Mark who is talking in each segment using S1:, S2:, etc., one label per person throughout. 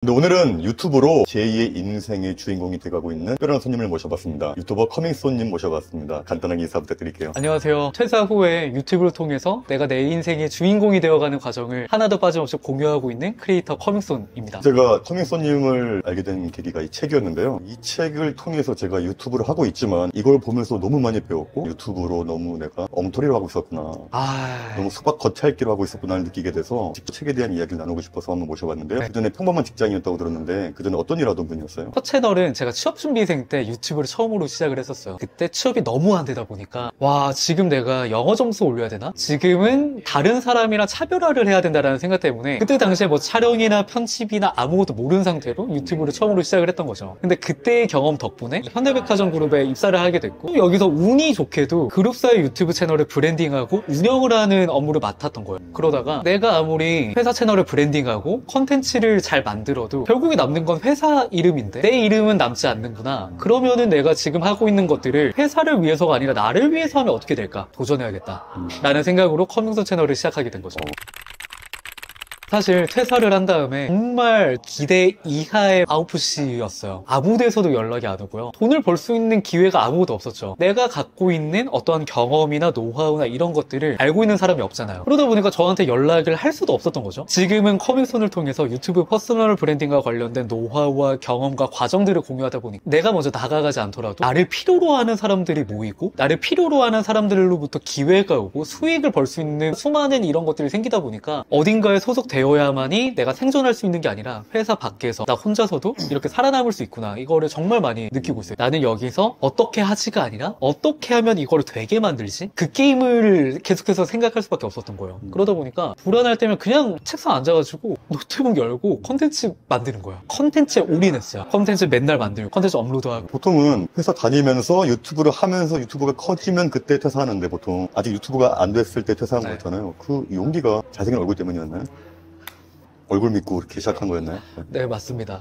S1: 근데 오늘은 유튜브로 제2의 인생의 주인공이 돼가고 있는 특별한 손님을 모셔봤습니다. 유튜버 커밍손님 모셔봤습니다. 간단하게 인사 부탁드릴게요.
S2: 안녕하세요. 퇴사 후에 유튜브를 통해서 내가 내 인생의 주인공이 되어가는 과정을 하나도 빠짐없이 공유하고 있는 크리에이터 커밍손입니다.
S1: 제가 커밍손님을 알게 된 계기가 이 책이었는데요. 이 책을 통해서 제가 유튜브를 하고 있지만 이걸 보면서 너무 많이 배웠고 유튜브로 너무 내가 엉터리를 하고 있었구나. 너무 수박 겉핥기로 하고 있었구나를 느끼게 돼서 직접 책에 대한 이야기를 나누고 싶어서 한번 모셔봤는데요. 그전에 평범한 직장이었다고 들었는데 그전에 어떤 일 하던 분이었어요?
S2: 첫 채널은 제가 취업준비생 때 유튜브를 처음으로 시작을 했었어요. 그때 취업이 너무 안 되다 보니까 와, 지금 내가 영어 점수 올려야 되나? 지금은 다른 사람이랑 차별화를 해야 된다는 생각 때문에 그때 당시에 뭐 촬영이나 편집이나 아무것도 모르는 상태로 유튜브를 처음으로 시작을 했던 거죠. 근데 그때의 경험 덕분에 현대백화점 그룹에 입사를 하게 됐고 여기서 운이 좋게도 그룹사의 유튜브 채널을 브랜딩하고 운영을 하는 업무를 맡았던 거예요. 그러다가 내가 아무리 회사 채널을 브랜딩하고 컨텐츠를 잘 만들어도 결국에 남는 건 회사 이름인데 내 이름은 남지 않는구나. 그러면은 내가 지금 하고 있는 것들을 회사를 위해서가 아니라 나를 위해서 하면 어떻게 될까? 도전해야겠다 라는 생각으로 커밍손 채널을 시작하게 된 거죠. 사실 퇴사를 한 다음에 정말 기대 이하의 아웃풋이었어요. 아무 데서도 연락이 안 오고요. 돈을 벌 수 있는 기회가 아무것도 없었죠. 내가 갖고 있는 어떠한 경험이나 노하우나 이런 것들을 알고 있는 사람이 없잖아요. 그러다 보니까 저한테 연락을 할 수도 없었던 거죠. 지금은 커밍손을 통해서 유튜브 퍼스널 브랜딩과 관련된 노하우와 경험과 과정들을 공유하다 보니 내가 먼저 다가가지 않더라도 나를 필요로 하는 사람들이 모이고 나를 필요로 하는 사람들로부터 기회가 오고 수익을 벌 수 있는 수많은 이런 것들이 생기다 보니까 어딘가에 소속되어야만이 내가 생존할 수 있는 게 아니라 회사 밖에서 나 혼자서도 이렇게 살아남을 수 있구나. 이거를 정말 많이 느끼고 있어요. 나는 여기서 어떻게 하지가 아니라 어떻게 하면 이거를 되게 만들지? 그 게임을 계속해서 생각할 수밖에 없었던 거예요. 그러다 보니까 불안할 때면 그냥 책상 앉아가지고 노트북 열고 컨텐츠 만드는 거예요. 컨텐츠에 올인했어요. 컨텐츠 맨날 만들고 컨텐츠 업로드하고.
S1: 보통은 회사 다니면서 유튜브를 하면서 유튜브가 커지면 그때 퇴사하는데 보통 아직 유튜브가 안 됐을 때 퇴사한 거였잖아요. 그 용기가 잘생긴 얼굴 때문이었나요? 얼굴 믿고 이렇게 시작한 거였나요?
S2: 네, 맞습니다.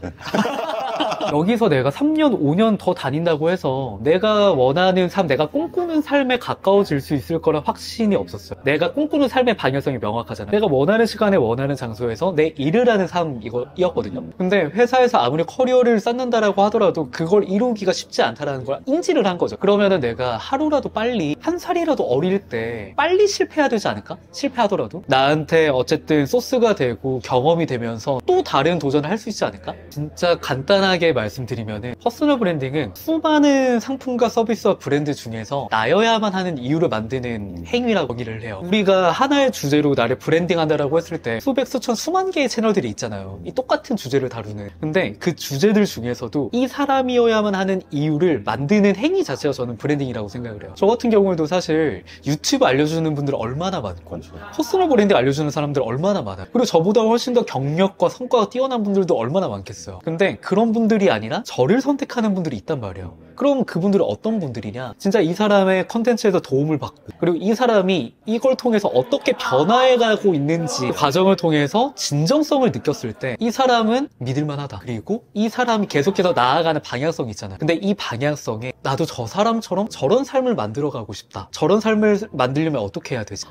S2: 여기서 내가 3년, 5년 더 다닌다고 해서 내가 원하는 삶, 내가 꿈꾸는 삶에 가까워질 수 있을 거란 확신이 없었어요. 내가 꿈꾸는 삶의 방향성이 명확하잖아요. 내가 원하는 시간에 원하는 장소에서 내 일을 하는 삶 이거였거든요. 근데 회사에서 아무리 커리어를 쌓는다라고 하더라도 그걸 이루기가 쉽지 않다라는 걸 인지를 한 거죠. 그러면은 내가 하루라도 빨리, 한 살이라도 어릴 때 빨리 실패해야 되지 않을까? 실패하더라도 나한테 어쨌든 소스가 되고 경험이 되면서 또 다른 도전을 할 수 있지 않을까? 진짜 간단하게 말씀드리면은 퍼스널 브랜딩은 수많은 상품과 서비스와 브랜드 중에서 나여야만 하는 이유를 만드는 행위라고 얘기를 해요. 우리가 하나의 주제로 나를 브랜딩한다라고 했을 때 수백, 수천, 수만 개의 채널들이 있잖아요. 이 똑같은 주제를 다루는. 근데 그 주제들 중에서도 이 사람이어야만 하는 이유를 만드는 행위 자체가 저는 브랜딩이라고 생각을 해요. 저 같은 경우에도 사실 유튜브 알려주는 분들 얼마나 많고 퍼스널 브랜딩 알려주는 사람들 얼마나 많아요. 그리고 저보다 훨씬 더 경력과 성과가 뛰어난 분들도 얼마나 많겠어요. 근데 그런 분들이 아니라 저를 선택하는 분들이 있단 말이에요. 그럼 그분들은 어떤 분들이냐? 진짜 이 사람의 컨텐츠에서 도움을 받고 그리고 이 사람이 이걸 통해서 어떻게 변화해가고 있는지 과정을 통해서 진정성을 느꼈을 때 이 사람은 믿을만하다. 그리고 이 사람이 계속해서 나아가는 방향성이 있잖아요. 근데 이 방향성에 나도 저 사람처럼 저런 삶을 만들어가고 싶다. 저런 삶을 만들려면 어떻게 해야 되지?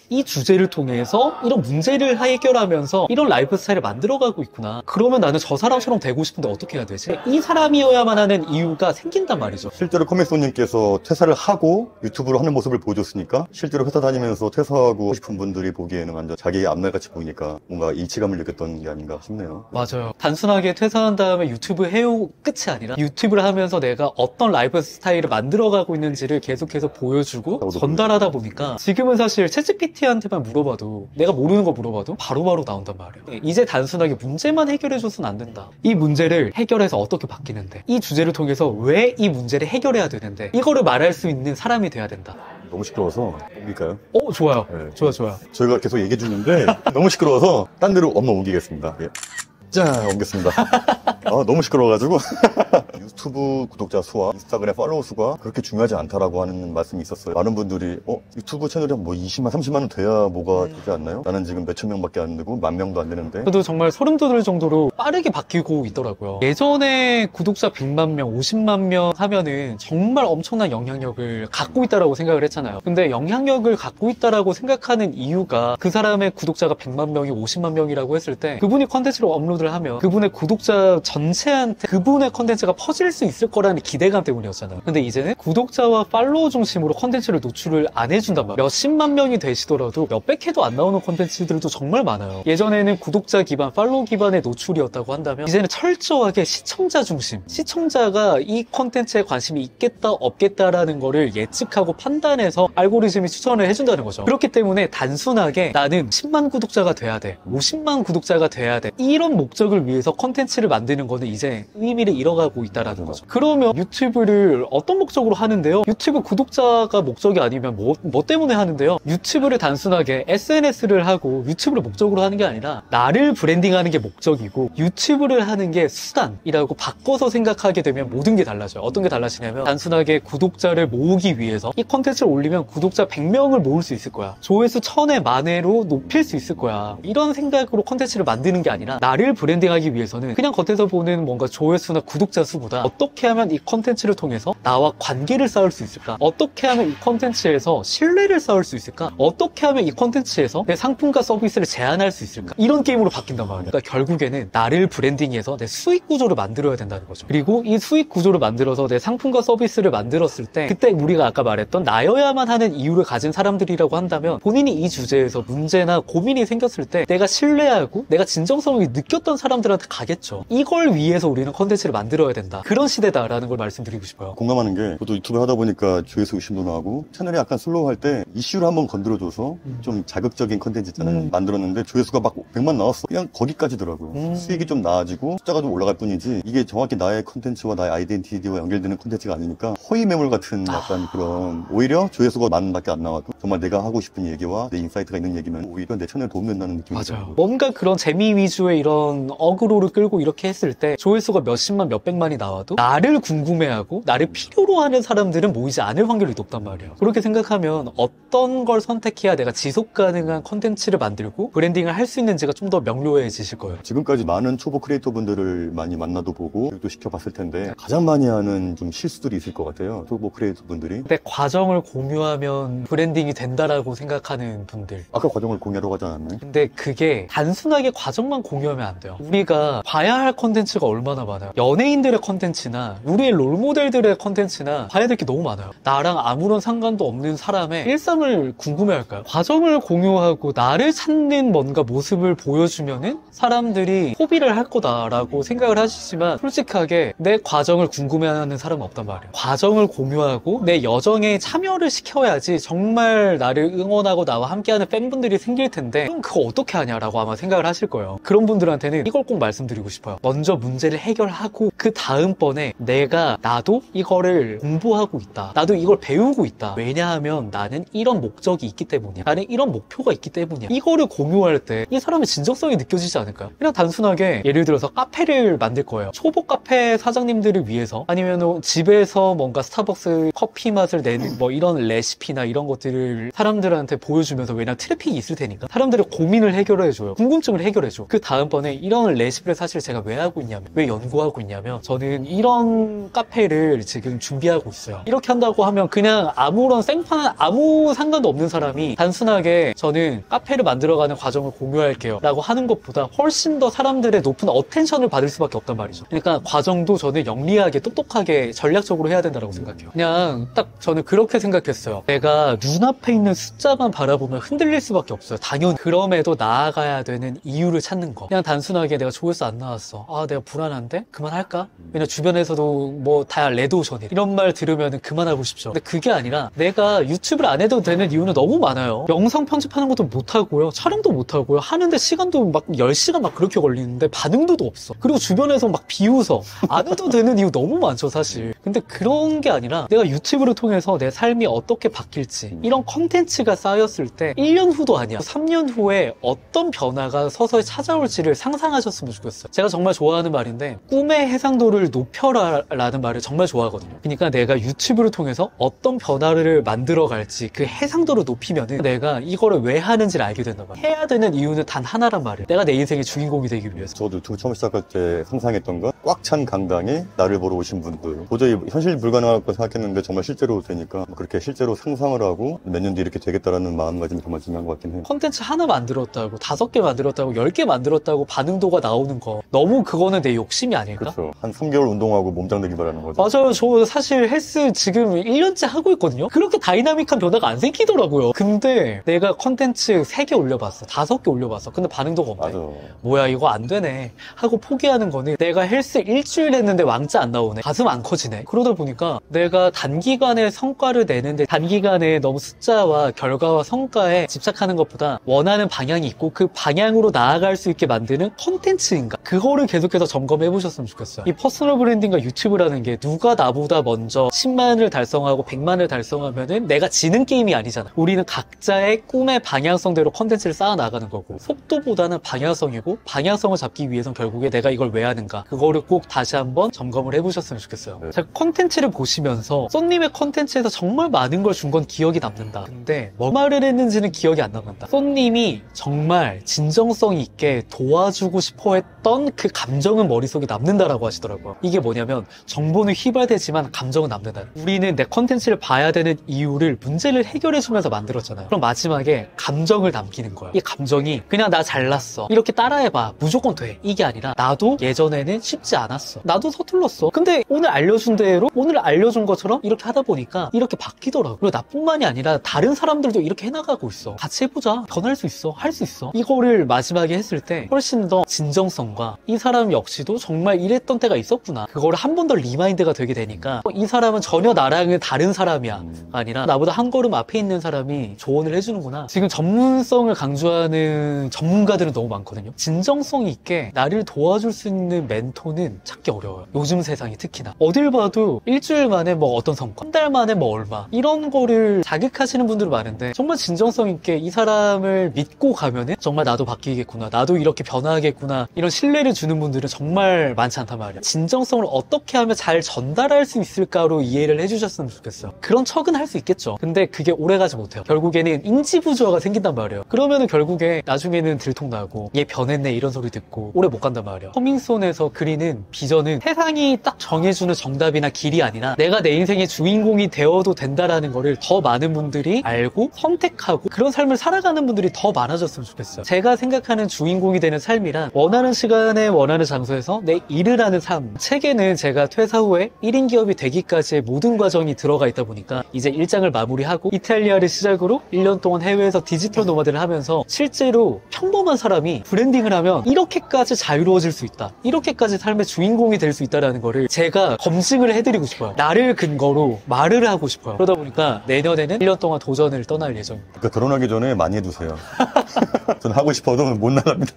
S2: 이 주제를 통해서 이런 문제를 해결하면서 이런 라이프 스타일을 만들어가고 있구나. 그러면 나는 저 사람처럼 되고 싶은데 어떻게 해야 되지? 이 사람이어야만 하는 이유가 생긴단 말이죠.
S1: 실제로 커밍손님께서 퇴사를 하고 유튜브로 하는 모습을 보여줬으니까 실제로 회사 다니면서 퇴사하고 싶은 분들이 보기에는 완전 자기의 앞날같이 보이니까 뭔가 일치감을 느꼈던 게 아닌가 싶네요.
S2: 맞아요. 단순하게 퇴사한 다음에 유튜브 해요 끝이 아니라 유튜브를 하면서 내가 어떤 라이프 스타일을 만들어가고 있는지를 계속해서 보여주고 전달하다 보니까 지금은 사실 챗GPT한테만 물어봐도 내가 모르는 거 물어봐도 바로바로 나온단 말이에요. 이제 단순하게 문제만 해결해줘서는 안 된다. 이 문제를 해결해서 어떻게 바뀌는데 이 주제를 통해서 왜 이 문제를 해결해야 되는데 이거를 말할 수 있는 사람이 돼야 된다.
S1: 너무 시끄러워서 옮길까요?
S2: 좋아요.
S1: 네.
S2: 좋아요.
S1: 저희가 계속 얘기해 주는데 너무 시끄러워서 딴 데로 옮기겠습니다. 자, 옮겼습니다. 너무 시끄러워가지고. 유튜브 구독자 수와 인스타그램 팔로워 수가 그렇게 중요하지 않다라고 하는 말씀이 있었어요. 많은 분들이 유튜브 채널이 뭐 20만, 30만 원 돼야 뭐가 되지 않나요? 나는 지금 몇천 명밖에 안 되고 10,000명도 안 되는데.
S2: 그래도 정말 소름 돋을 정도로 빠르게 바뀌고 있더라고요. 예전에 구독자 100만 명, 50만 명 하면은 정말 엄청난 영향력을 갖고 있다라고 생각을 했잖아요. 근데 영향력을 갖고 있다라고 생각하는 이유가 그 사람의 구독자가 100만 명이 50만 명이라고 했을 때 그분이 컨텐츠를 업로드를 하면 그분의 구독자 전체한테 그분의 컨텐츠가 퍼질 수 있을 거라는 기대감 때문이었잖아요. 근데 이제는 구독자와 팔로워 중심으로 컨텐츠를 노출을 안 해준단 말이에요. 몇십만 명이 되시더라도 몇백 회도 안 나오는 컨텐츠들도 정말 많아요. 예전에는 구독자 기반, 팔로워 기반의 노출이었다고 한다면 이제는 철저하게 시청자 중심, 시청자가 이 컨텐츠에 관심이 있겠다 없겠다라는 거를 예측하고 판단해서 알고리즘이 추천을 해준다는 거죠. 그렇기 때문에 단순하게 나는 10만 구독자가 돼야 돼, 50만 구독자가 돼야 돼, 이런 목적을 위해서 컨텐츠를 만드는 거는 이제 의미를 잃어가고 있다라는 거죠. 그러면 유튜브를 어떤 목적으로 하는데요? 유튜브 구독자가 목적이 아니면 뭐 때문에 하는데요? 유튜브를 단순하게 SNS를 하고 유튜브를 목적으로 하는 게 아니라 나를 브랜딩하는 게 목적이고 유튜브를 하는 게 수단이라고 바꿔서 생각하게 되면 모든 게 달라져요. 어떤 게 달라지냐면 단순하게 구독자를 모으기 위해서 이 컨텐츠를 올리면 구독자 100명을 모을 수 있을 거야, 조회수 1000회, 10,000회로 높일 수 있을 거야, 이런 생각으로 컨텐츠를 만드는 게 아니라 나를 브랜딩하기 위해서는 그냥 겉에서 보는 뭔가 조회수나 구독자 수보다 어떻게 하면 이 컨텐츠를 통해서 나와 관계를 쌓을 수 있을까, 어떻게 하면 이 컨텐츠에서 신뢰를 쌓을 수 있을까, 어떻게 하면 이 컨텐츠에서 내 상품과 서비스를 제안할 수 있을까, 이런 게임으로 바뀐단 말이에요. 그러니까 결국에는 나를 브랜딩해서 내 수익 구조를 만들어야 된다는 거죠. 그리고 이 수익 구조를 만들어서 내 상품과 서비스를 만들었을 때 그때 우리가 아까 말했던 나여야만 하는 이유를 가진 사람들이라고 한다면 본인이 이 주제에서 문제나 고민이 생겼을 때 내가 신뢰하고 내가 진정성을 느꼈던 사람들한테 가겠죠. 이걸 위해서 우리는 컨텐츠를 만들어야 된다, 그런 시대다라는 걸 말씀드리고 싶어요.
S1: 공감하는 게 저도 유튜브 하다 보니까 조회수 의심도 나고 채널이 약간 슬로우할 때 이슈를 한번 건드려줘서 좀 자극적인 컨텐츠 있잖아요. 만들었는데 조회수가 막 100만 나왔어. 그냥 거기까지더라고요. 수익이 좀 나아지고 숫자가 좀 올라갈 뿐이지 이게 정확히 나의 컨텐츠와 나의 아이덴티티와 연결되는 컨텐츠가 아니니까 허위 매물 같은 약간 그런, 오히려 조회수가 10,000밖에 안 나와도 정말 내가 하고 싶은 얘기와 내 인사이트가 있는 얘기면 오히려 내 채널에 도움된다는 느낌이
S2: 맞아요.
S1: 들어요.
S2: 뭔가 그런 재미 위주의 이런 어그로를 끌고 이렇게 했을 때 조회수가 몇십만, 몇백만이 나와도 나를 궁금해하고 나를 필요로 하는 사람들은 모이지 않을 확률이 높단 말이에요. 그렇게 생각하면 어떤 걸 선택해야 내가 지속 가능한 컨텐츠를 만들고 브랜딩을 할 수 있는지가 좀 더 명료해지실 거예요.
S1: 지금까지 많은 초보 크리에이터 분들을 많이 만나도 보고 교육도 시켜봤을 텐데 가장 많이 하는 좀 실수들이 있을 것 같아요. 초보 크리에이터 분들이.
S2: 내 과정을 공유하면 브랜딩이 된다라고 생각하는 분들.
S1: 아까 과정을 공유하라고 하지 않았나요?
S2: 근데 그게 단순하게 과정만 공유하면 안 돼요. 우리가 봐야 할 컨텐츠가 얼마나 많아요. 연예인들의 컨텐츠나 우리의 롤모델들의 컨텐츠나 봐야 될 게 너무 많아요. 나랑 아무런 상관도 없는 사람의 일상을 궁금해할까요? 과정을 공유하고 나를 찾는 뭔가 모습을 보여주면은 사람들이 소비를 할 거다라고 생각을 하시지만 솔직하게 내 과정을 궁금해하는 사람은 없단 말이에요. 과정을 공유하고 내 여정에 참여를 시켜야지 정말 나를 응원하고 나와 함께하는 팬분들이 생길 텐데 그럼 그거 어떻게 하냐라고 아마 생각을 하실 거예요. 그런 분들한테는 이걸 꼭 말씀드리고 싶어요. 먼저 문제를 해결하고 그 다음번에 나도 이거를 공부하고 있다, 나도 이걸 배우고 있다, 왜냐하면 나는 이런 목적이 있기 때문이야, 나는 이런 목표가 있기 때문이야, 이거를 공유할 때 이 사람의 진정성이 느껴지지 않을까요? 그냥 단순하게 예를 들어서 카페를 만들 거예요. 초보 카페 사장님들을 위해서, 아니면 집에서 뭔가 스타벅스 커피 맛을 내는 뭐 이런 레시피나 이런 것들을 사람들한테 보여주면서, 왜냐면 트래픽이 있을 테니까 사람들의 고민을 해결해줘요, 궁금증을 해결해줘. 그 다음번에 이런 레시피를 사실 제가 왜 하고 있냐면, 왜 연구하고 있냐면 저는 이런 카페를 지금 준비하고 있어요. 이렇게 한다고 하면 그냥 아무런 생판 아무 상관도 없는 사람이 단순하게 저는 카페를 만들어가는 과정을 공유할게요 라고 하는 것보다 훨씬 더 사람들의 높은 어텐션을 받을 수밖에 없단 말이죠. 그러니까 과정도 저는 영리하게 똑똑하게 전략적으로 해야 된다고 생각해요. 그냥 딱 저는 그렇게 생각했어요. 내가 눈앞에 있는 숫자만 바라보면 흔들릴 수밖에 없어요. 당연히. 그럼에도 나아가야 되는 이유를 찾는 거. 그냥 단순하게 내가 조회수 안 나왔어, 내가 불안한데 그만할까? 왜냐면 주변에서도 뭐 다 레드오션이래, 이런 말 들으면 그만하고 싶죠. 근데 그게 아니라 내가 유튜브를 안 해도 되는 이유는 너무 많아요. 영상 편집하는 것도 못하고요, 촬영도 못하고요, 하는데 시간도 막 10시간 막 그렇게 걸리는데 반응도도 없어. 그리고 주변에서 막 비웃어. 안 해도 되는 이유 너무 많죠 사실. 근데 그런 게 아니라 내가 유튜브를 통해서 내 삶이 어떻게 바뀔지, 이런 컨텐츠가 쌓였을 때 1년 후도 아니야, 3년 후에 어떤 변화가 서서히 찾아올지를 상상하셨으면 좋겠어요. 제가 정말 좋아하는 좋아하는 말인데 꿈의 해상도를 높여라 라는 말을 정말 좋아하거든요. 그러니까 내가 유튜브를 통해서 어떤 변화를 만들어 갈지 그 해상도를 높이면은 내가 이거를 왜 하는지를 알게 된단 말이야. 해야 되는 이유는 단 하나란 말이야. 내가 내 인생의 주인공이 되기 위해서.
S1: 저도 유튜브 처음 시작할 때 상상했던 건 꽉 찬 강당에 나를 보러 오신 분들, 도저히 현실 불가능할 거 생각했는데 정말 실제로 되니까 그렇게 실제로 상상을 하고 몇 년 뒤 이렇게 되겠다라는 마음가짐이 정말 중요한 것 같긴 해요.
S2: 컨텐츠 하나 만들었다고 5개 만들었다고 10개 만들었다고 반응도가 나오는 거 너무 그거는 내 욕심이 아닐까?
S1: 그렇죠. 한 3개월 운동하고 몸짱 되기 바라는 거죠.
S2: 맞아요. 저 사실 헬스 지금 1년째 하고 있거든요. 그렇게 다이나믹한 변화가 안 생기더라고요. 근데 내가 컨텐츠 3개 올려봤어. 5개 올려봤어. 근데 반응도가 없네.
S1: 맞아.
S2: 뭐야 이거 안 되네 하고 포기하는 거는 내가 헬스 일주일 했는데 왕자 안 나오네. 가슴 안 커지네. 그러다 보니까 내가 단기간에 성과를 내는데 단기간에 너무 숫자와 결과와 성과에 집착하는 것보다 원하는 방향이 있고 그 방향으로 나아갈 수 있게 만드는 컨텐츠인가? 그거를 계속해서 점검해 보셨으면 좋겠어요. 이 퍼스널 브랜딩과 유튜브라는 게 누가 나보다 먼저 10만을 달성하고 100만을 달성하면은 내가 지는 게임이 아니잖아. 우리는 각자의 꿈의 방향성대로 컨텐츠를 쌓아 나가는 거고 속도보다는 방향성이고 방향성을 잡기 위해선 결국에 내가 이걸 왜 하는가 그거를 꼭 다시 한번 점검을 해보셨으면 좋겠어요.
S1: 네.
S2: 제가 컨텐츠를 보시면서 썬님의 컨텐츠에서 정말 많은 걸 준 건 기억이 남는다. 근데 뭐 말을 했는지는 기억이 안 남는다. 썬님이 정말 진정성 있게 도와주고 싶어 했던 그 감정은 머릿속에 남는다라고 하시더라고요. 이게 뭐냐면 정보는 휘발되지만 감정은 남는다. 우리는 내 컨텐츠를 봐야 되는 이유를 문제를 해결해주면서 만들었잖아요. 그럼 마지막에 감정을 남기는 거야. 이 감정이 그냥 나 잘났어 이렇게 따라해봐 무조건 돼 이게 아니라 나도 예전에는 쉽지 않았어 나도 서툴렀어 근데 오늘 알려준 대로 오늘 알려준 것처럼 이렇게 하다 보니까 이렇게 바뀌더라고. 그리고 나뿐만이 아니라 다른 사람들도 이렇게 해나가고 있어. 같이 해보자. 변할 수 있어. 할 수 있어. 이거를 마지막에 했을 때 훨씬 더 진정성과 이 사람 역시도 정말 이랬던 때가 있었구나 그거를 한 번 더 리마인드가 되게 되니까 이 사람은 전혀 나랑은 다른 사람이야 아니라 나보다 한 걸음 앞에 있는 사람이 조언을 해주는구나. 지금 전문성을 강조하는 전문가들은 너무 많거든요. 진정성 있게 나를 도와줄 수 있는 멘토는 찾기 어려워요. 요즘 세상이 특히나 어딜 봐도 일주일 만에 뭐 어떤 성과 한 달 만에 뭐 얼마 이런 거를 자극하시는 분들이 많은데 정말 진정성 있게 이 사람을 믿고 가면은 정말 나도 바뀌겠구나 나도 이렇게 변화하겠구나 이런 신뢰를 주는 분들은 정말 많지 않단 말이에요. 진정성을 어떻게 하면 잘 전달할 수 있을까로 이해를 해주셨으면 좋겠어요. 그런 척은 할 수 있겠죠. 근데 그게 오래가지 못해요. 결국에는 인지부조화가 생긴단 말이에요. 그러면은 결국에 나중에는 들통나고 얘 변했네 이런 소리 듣고 오래 못 간단 말이에요. 커밍손에서 그리는 비전은 세상이 딱 정해주는 정답이나 길이 아니라 내가 내 인생의 주인공이 되어도 된다라는 거를 더 많은 분들이 알고 선택하고 그런 삶을 살아가는 분들이 더 많아졌으면 좋겠어요. 제가 생각하는 주인공이 되는 삶이란 원하는 시간에 원하는 장소에서 내 일을 하는 삶. 책에는 제가 퇴사 후에 1인 기업이 되기까지의 모든 과정이 들어가 있다 보니까 이제 일장을 마무리하고 이탈리아를 시작으로 1년 동안 해외에서 디지털 노마드를 하면서 실제로 평범한 사람이 브랜딩을 하면 이렇게까지 자유로워질 수 있다. 이렇게까지 삶의 주인공이 될 수 있다는 거를 제가 검증을 해드리고 싶어요. 나를 근거로 말을 하고 싶어요. 그러다 보니까 내년에는 1년 동안 도전을 떠날 예정입니다.
S1: 그러니까 결혼하기 전에 많이 해두세요. 저는 하고 싶어도 못 나갑니다.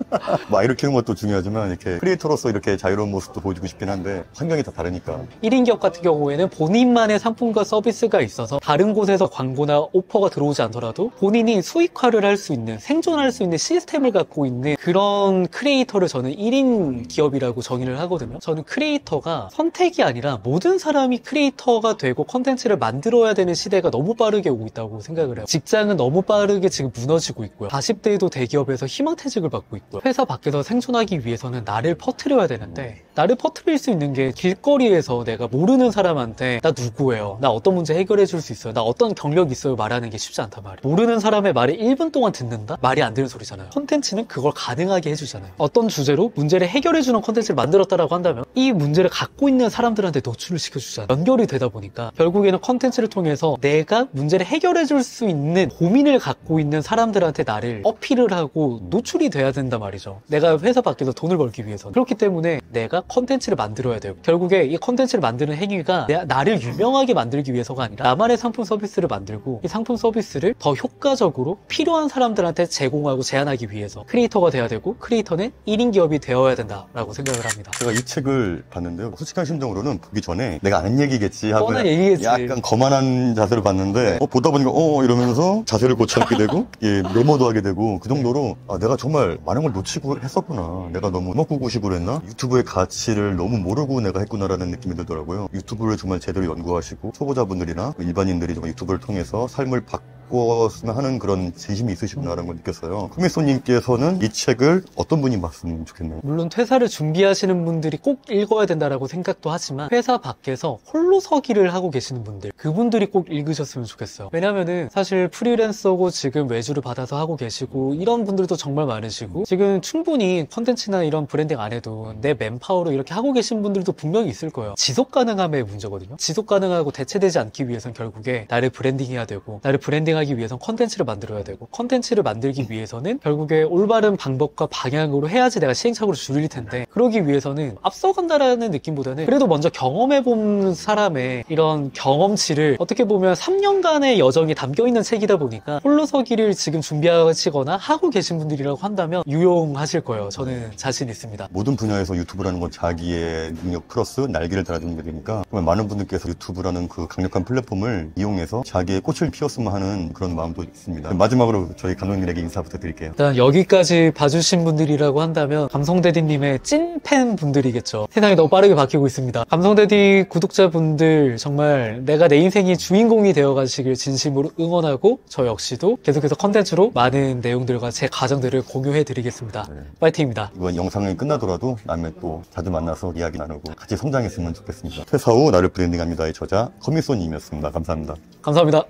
S1: 뭐 아이를 키우는 것도 중요하지만 이렇게 크리에이터로서 이렇게 자유로운 모습도 보여주고 싶긴 한데 환경이 다 다르니까.
S2: 1인 기업 같은 경우에는 본인만의 상품과 서비스가 있어서 다른 곳에서 광고나 오퍼가 들어오지 않더라도 본인이 수익화를 할 수 있는 생존할 수 있는 시스템을 갖고 있는 그런 크리에이터를 저는 1인 기업이라고 정의를 하거든요. 저는 크리에이터가 선택이 아니라 모든 사람이 크리에이터가 되고 컨텐츠를 만들어야 되는 시대가 너무 빠르게 오고 있다고 생각을 해요. 직장은 너무 빠르게 지금 무너지고 있고요. 40대에도 대기업에서 희망퇴직을 받고 있고요. 회사 밖에서 생존하기 위해서는 나를 퍼뜨려야 되는데 나를 퍼뜨릴 수 있는 게 길거리에서 내가 모르는 사람한테 나 누구예요? 나 어떤 문제 해결해 줄 수 있어요? 나 어떤 경력 있어요? 말하는 게 쉽지 않단 말이에요. 모르는 사람의 말을 1분 동안 듣는다? 말이 안 되는 소리잖아요. 콘텐츠는 그걸 가능하게 해주잖아요. 어떤 주제로 문제를 해결해 주는 콘텐츠를 만들었다라고 한다면 이 문제를 갖고 있는 사람들한테 노출을 시켜주잖아요. 연결이 되다 보니까 결국에는 콘텐츠를 통해서 내가 문제를 해결해 줄 수 있는 고민을 갖고 있는 사람들한테 나를 어필을 하고 노출이 돼야 된단 말이죠. 내가 회사 밖에서 돈을 벌기 위해서. 그렇기 때문에 내가 컨텐츠를 만들어야 되고 결국에 이 컨텐츠를 만드는 행위가 나를 유명하게 만들기 위해서가 아니라 나만의 상품 서비스를 만들고 이 상품 서비스를 더 효과적으로 필요한 사람들한테 제공하고 제안하기 위해서 크리에이터가 돼야 되고 크리에이터는 1인 기업이 되어야 된다라고 생각을 합니다.
S1: 제가 이 책을 봤는데요. 솔직한 심정으로는 보기 전에 내가 아는 얘기겠지 하고
S2: 뻔한 얘기겠지.
S1: 약간 거만한 자세로 봤는데 보다 보니까 이러면서 자세를 고쳐하게 되고 예, 메모도 하게 되고 그 정도로 내가 정말 많은 걸 놓치고 했었구나. 내가 너무 먹고구식으로 했나? 유튜브의 가치를 너무 모르고 내가 했구나라는 느낌이 들더라고요. 유튜브를 정말 제대로 연구하시고 초보자분들이나 일반인들이 정말 유튜브를 통해서 삶을 바꿨으면 하는 그런 진심이 있으시구나라는 걸 느꼈어요. 코미소님께서는 이 책을 어떤 분이 봤으면 좋겠나요?
S2: 물론 퇴사를 준비하시는 분들이 꼭 읽어야 된다라고 생각도 하지만 회사 밖에서 홀로 서기를 하고 계시는 분들, 그분들이 꼭 읽으셨으면 좋겠어요. 왜냐면은 사실 프리랜서고 지금 외주를 받아서 하고 계시고 이런 분들도 정말 많으시고 지금 충분히 컨텐츠나 이런 브랜딩 안 해도 내 맨파워로 이렇게 하고 계신 분들도 분명히 있을 거예요. 지속 가능함의 문제거든요. 지속 가능하고 대체되지 않기 위해선 결국에 나를 브랜딩해야 되고, 나를 브랜딩하기 위해선 컨텐츠를 만들어야 되고, 컨텐츠를 만들기 위해서는 결국에 올바른 방법과 방향으로 해야지 내가 시행착오를 줄일 텐데, 그러기 위해서는 앞서간다라는 느낌보다는 그래도 먼저 경험해본 사람의 이런 경험치를 어떻게 보면 3년간의 여정이 담겨있는 책이다 보니까 홀로서기를 지금 준비하시거나 하고 계신 분들이라고 한다면 유용하실 거예요. 저는 자신 있습니다.
S1: 모든 분야에서 유튜브라는 건 자기의 능력 플러스 날개를 달아주는 게 되니까 정말 많은 분들께서 유튜브라는 그 강력한 플랫폼을 이용해서 자기의 꽃을 피웠으면 하는 그런 마음도 있습니다. 마지막으로 저희 감독님에게 인사 부탁드릴게요.
S2: 일단 여기까지 봐주신 분들이라고 한다면 감성대디님의 찐팬 분들이겠죠. 세상이 너무 빠르게 바뀌고 있습니다. 감성대디 구독자분들 정말 내가 내 인생이 주인공이 되어가시길 진심으로 응원하고 저 역시도 계속해서 컨텐츠로 많은 내용들과 제 가정들을 공유해드리겠습니다.
S1: 네.
S2: 파이팅입니다.
S1: 이번 영상이 끝나더라도 다음에 또 자주 만나서 이야기 나누고 같이 성장했으면 좋겠습니다. 퇴사 후 나를 브랜딩합니다의 저자 커미소님이었습니다. 감사합니다.
S2: 감사합니다.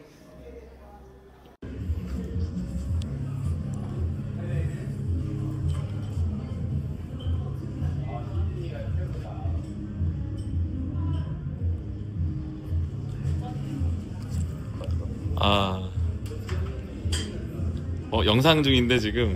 S3: 영상 중인데 지금